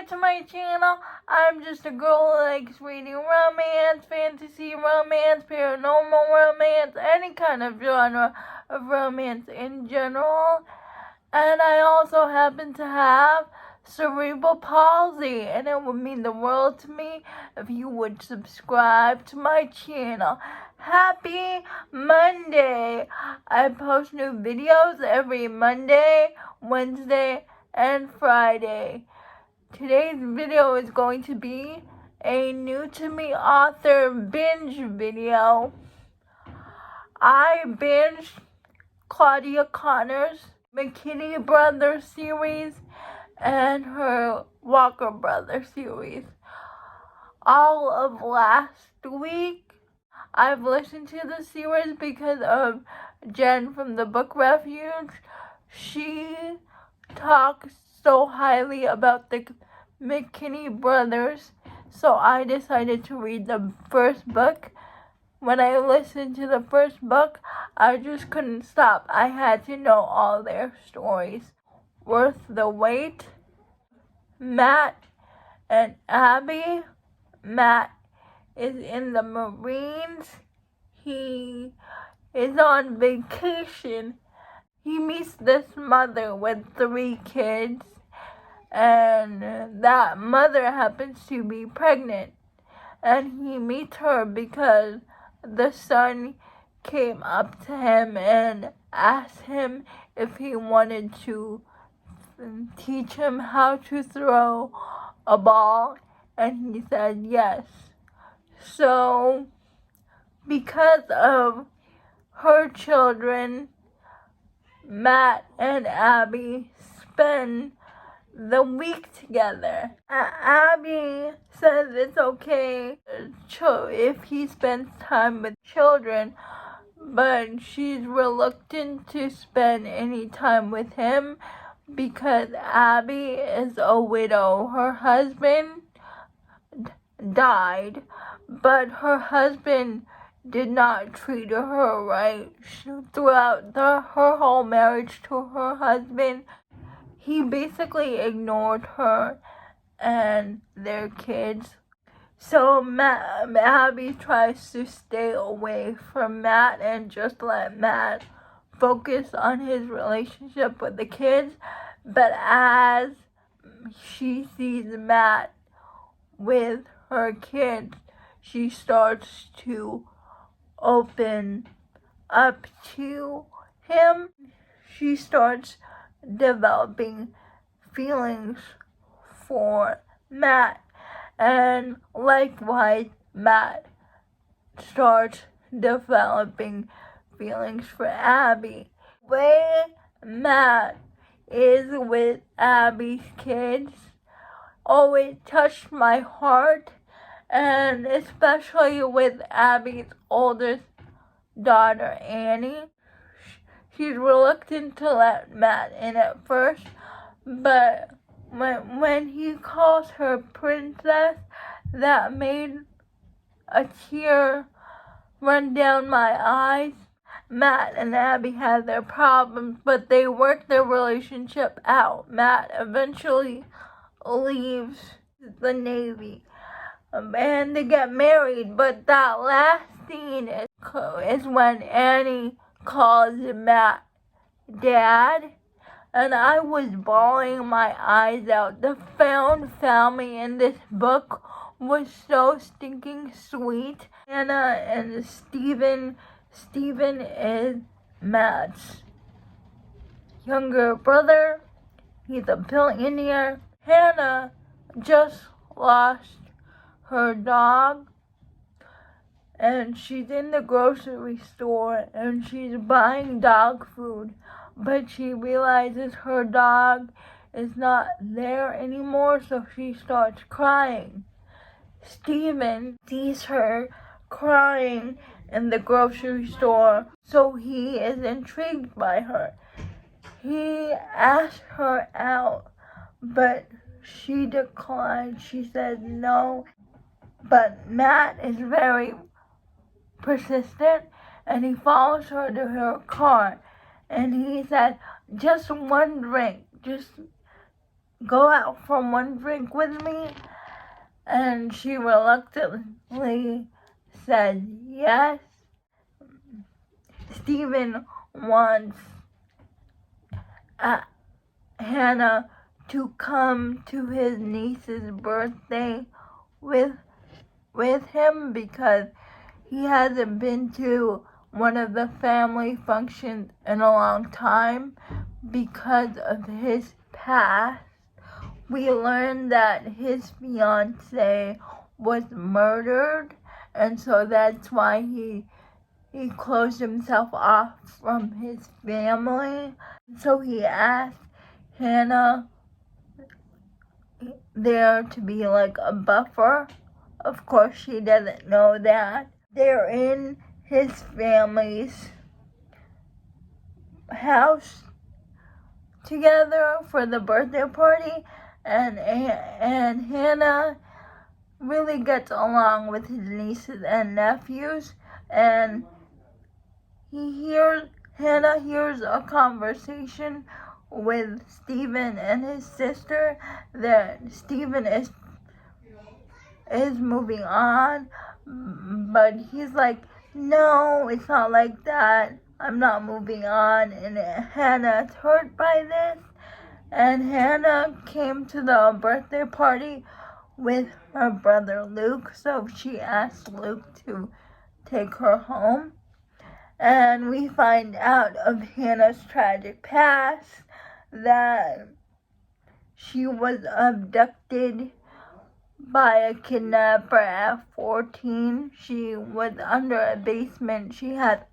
subscribe to my channel. I'm just a girl who likes reading romance, fantasy romance, paranormal romance, any kind of genre of romance in general. And I also happen to have cerebral palsy, and it would mean the world to me if you would subscribe to my channel. Happy Monday! I post new videos every Monday, Wednesday, and Friday. Today's video is going to be a new to me author binge video. I binged Claudia Connor's McKinney Brothers series and her Walker Brothers series all of last week. I've listened to the series because of Jen from the Book Refuge. She talks so highly about the McKinney Brothers, so I decided to read the first book. When I listened to the first book, I just couldn't stop. I had to know all their stories. Worth the wait. Matt and Abby. Matt is in the Marines. He is on vacation. He meets this mother with 3 kids, and that mother happens to be pregnant. And he meets her because the son came up to him and asked him if he wanted to teach him how to throw a ball, and he said yes. So, because of her children, Matt and Abby spend the week together. Abby says it's okay if he spends time with children, but she's reluctant to spend any time with him because Abby is a widow. Her husband died, but her husband did not treat her right. Throughout her whole marriage to her husband, he basically ignored her and their kids. So Abby tries to stay away from Matt and just let Matt focus on his relationship with the kids. But as she sees Matt with her kids, she starts to open up to him. She starts developing feelings for Matt, and likewise Matt starts developing feelings for Abby. The way Matt is with Abby's kids always touched my heart, and especially with Abby's oldest daughter, Annie. She's reluctant to let Matt in at first, but when he calls her princess, that made a tear run down my eyes. Matt and Abby had their problems, but they worked their relationship out. Matt eventually leaves the Navy, and they get married, but that last scene is when Annie calls Matt Dad, and I was bawling my eyes out. The found family in this book was so stinking sweet. Hannah and Steven is Matt's younger brother. He's a billionaire. Hannah just lost her dog, and she's in the grocery store and she's buying dog food, but she realizes her dog is not there anymore, so she starts crying. Steven sees her crying in the grocery store, so he is intrigued by her. He asks her out, but she declined. She said no. But Matt is very persistent, and he follows her to her car, and he said, just one drink, just go out for one drink with me? And she reluctantly said yes. Stephen wants Hannah to come to his niece's birthday with him because he hasn't been to one of the family functions in a long time because of his past. We learned that his fiance was murdered, and so that's why he closed himself off from his family. So he asked Hannah there to be like a buffer. Of course, she doesn't know that. They're in his family's house together for the birthday party, and Hannah really gets along with his nieces and nephews, and Hannah hears a conversation with Stephen and his sister that Stephen is moving on, but he's like, no, it's not like that. I'm not moving on. And Hannah's hurt by this. And Hannah came to the birthday party with her brother Luke, so she asked Luke to take her home. And we find out of Hannah's tragic past that she was abducted by a kidnapper at 14. She was under a basement. She had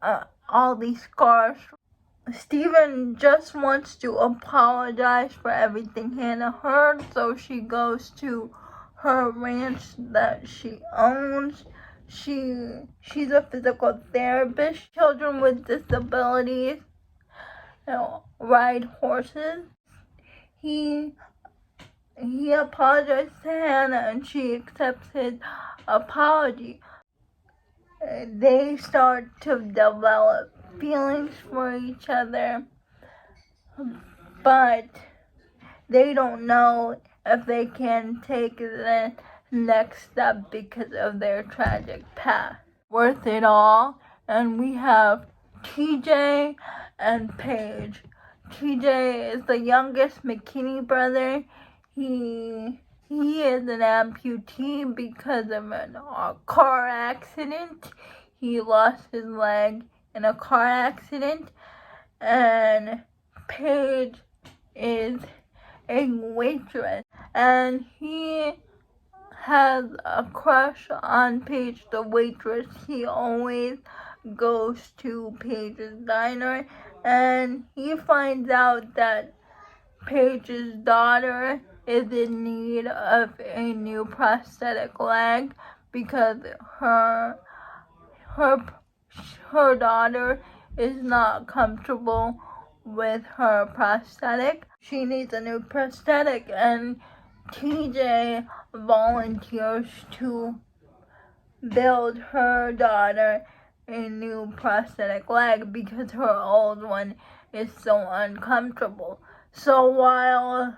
all these scars. Stephen just wants to apologize for everything Hannah heard, so she goes to her ranch that she owns. She's a physical therapist. Children with disabilities ride horses. He apologized to Hannah and she accepts his apology. They start to develop feelings for each other, but they don't know if they can take the next step because of their tragic past. Worth it all. And we have TJ and Paige. TJ is the youngest McKinney brother. He is an amputee because of a car accident. He lost his leg in a car accident. And Paige is a waitress, and he has a crush on Paige the waitress. He always goes to Paige's diner, and he finds out that Paige's daughter is in need of a new prosthetic leg because her daughter is not comfortable with her prosthetic. She needs a new prosthetic, and TJ volunteers to build her daughter a new prosthetic leg because her old one is so uncomfortable. So while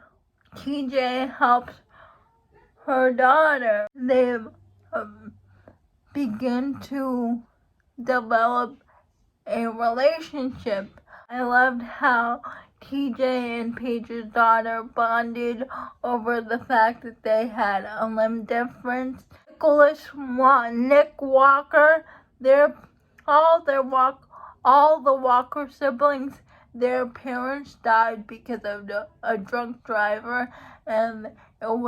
TJ helps her daughter, they begin to develop a relationship. I loved how TJ and Paige's daughter bonded over the fact that they had a limb difference. Nick Walker, all the Walker siblings, their parents died because of a drunk driver, and now it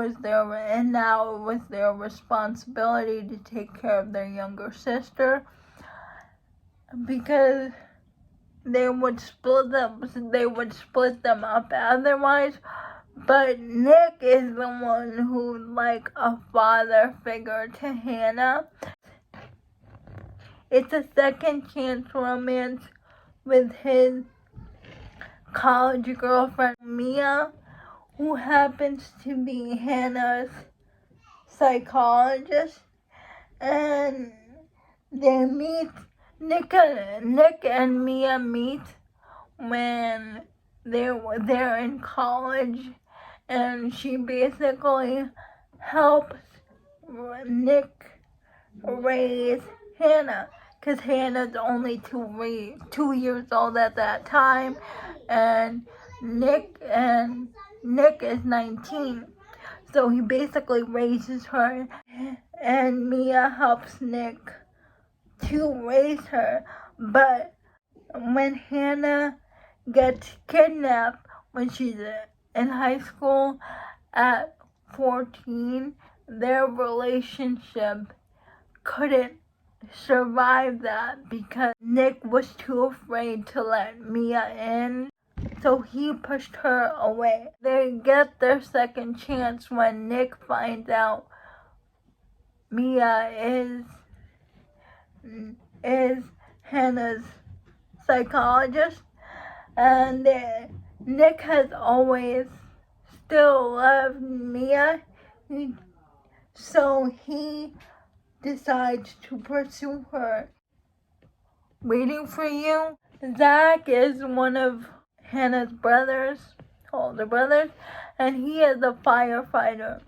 was their responsibility to take care of their younger sister because they would split them up otherwise. But Nick is the one who's like a father figure to Hannah. It's a second chance romance with his college girlfriend Mia, who happens to be Hannah's psychologist, and they meet. Nick and Mia meet when they're in college, and she basically helps Nick raise Hannah, because Hannah's only 2 years old at that time, and Nick is 19. So he basically raises her, and Mia helps Nick to raise her. But when Hannah gets kidnapped when she's in high school at 14, their relationship couldn't survive that because Nick was too afraid to let Mia in, so he pushed her away. They get their second chance when Nick finds out Mia is Hannah's psychologist, and Nick has always still loved Mia, so he decides to pursue her. Waiting for You. Zach is one of Hannah's older brothers, and he is a firefighter.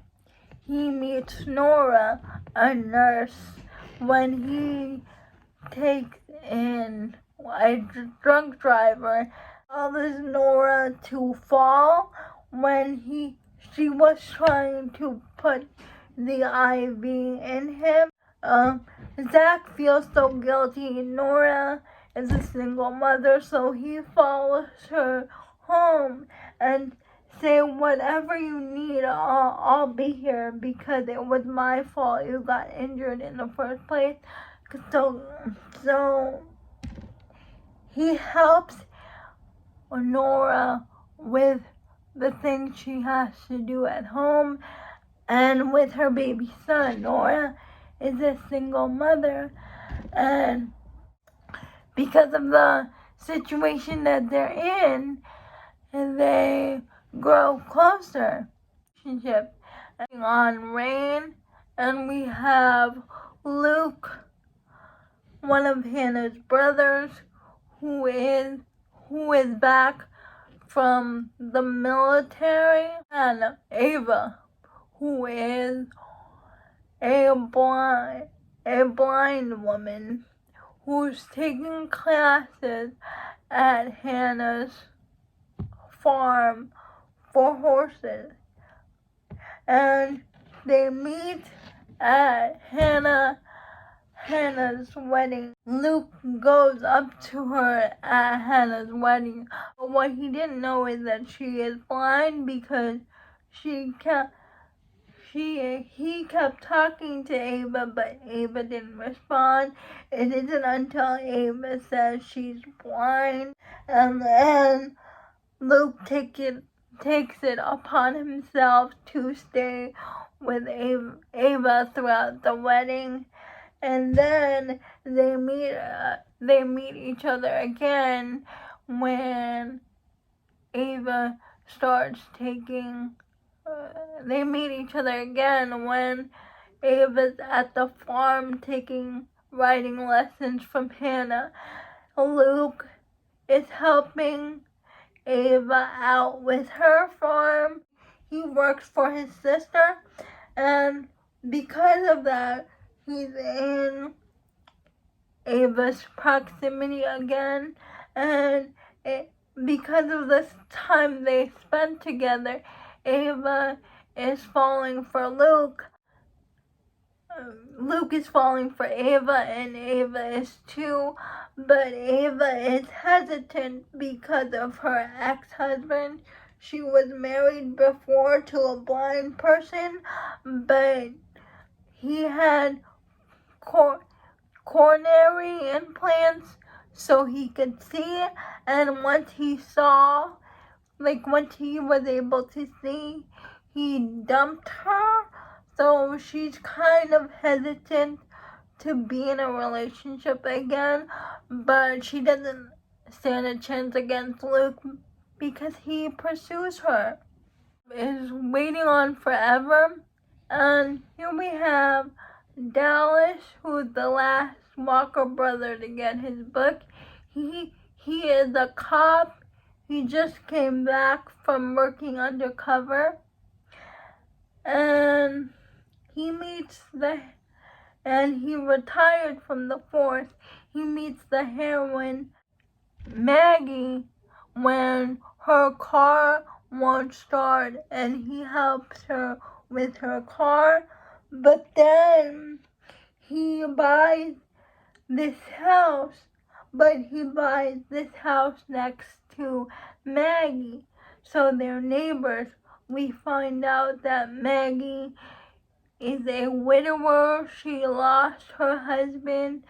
He meets Nora, a nurse, when he takes in a drunk driver, causes Nora to fall when she was trying to put the IV in him. Zach feels so guilty. Nora is a single mother, so he follows her home and say, whatever you need, I'll be here, because it was my fault you got injured in the first place. So he helps Nora with the things she has to do at home and with her baby son. Nora is a single mother, and because of the situation that they're in, they grow closer. Relationship on Rain, and we have Luke, one of Hannah's brothers, who is back from the military, and Ava, who is a blind woman who's taking classes at Hannah's farm for horses. And they meet at Hannah's wedding. Luke goes up to her at Hannah's wedding. But what he didn't know is that she is blind, because he kept talking to Ava, but Ava didn't respond. It isn't until Ava says she's blind, and then Luke takes it upon himself to stay with Ava throughout the wedding, and then they meet each other again when Ava starts taking. They meet each other again when Ava's at the farm taking writing lessons from Hannah. Luke is helping Ava out with her farm. He works for his sister, and because of that, he's in Ava's proximity again, and because of this time they spent together, Ava is falling for Luke. Luke is falling for Ava, and Ava is too, but Ava is hesitant because of her ex-husband. She was married before to a blind person, but he had coronary implants so he could see, and once he was able to see, he dumped her. So she's kind of hesitant to be in a relationship again, but she doesn't stand a chance against Luke because he pursues her. Is Waiting on Forever, and here we have Dallas, who's the last Walker brother to get his book. He is a cop. He just came back from working undercover, and he retired from the force. He meets the heroine Maggie when her car won't start, and he helps her with her car. But then he buys this house, next to Maggie, so they're neighbors. We find out that Maggie is a widower. She lost her husband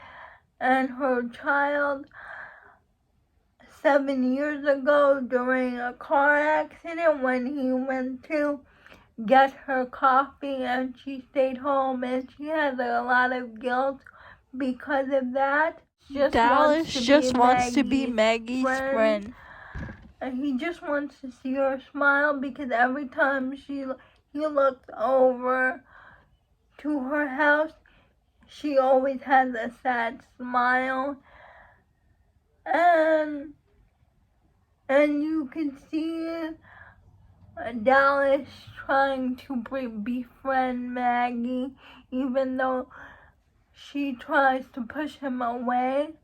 and her child 7 years ago during a car accident when he went to get her coffee, and she stayed home, and she has a lot of guilt because of that. Dallas just wants to be Maggie's friend. And he just wants to see her smile, because every time he looks over to her house, she always has a sad smile. And you can see Dallas trying to befriend Maggie, even though she tries to push him away.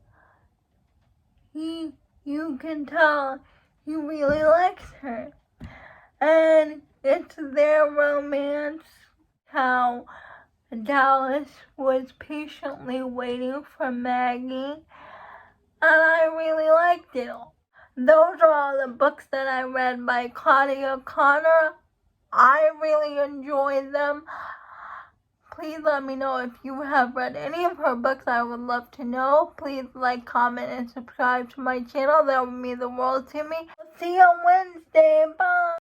You can tell he really likes her. And it's their romance, how Dallas was patiently waiting for Maggie, and I really liked it. Those are all the books that I read by Claudia Connor. I really enjoyed them. Please let me know if you have read any of her books. I would love to know. Please like, comment, and subscribe to my channel. That would mean the world to me. See you on Wednesday. Bye.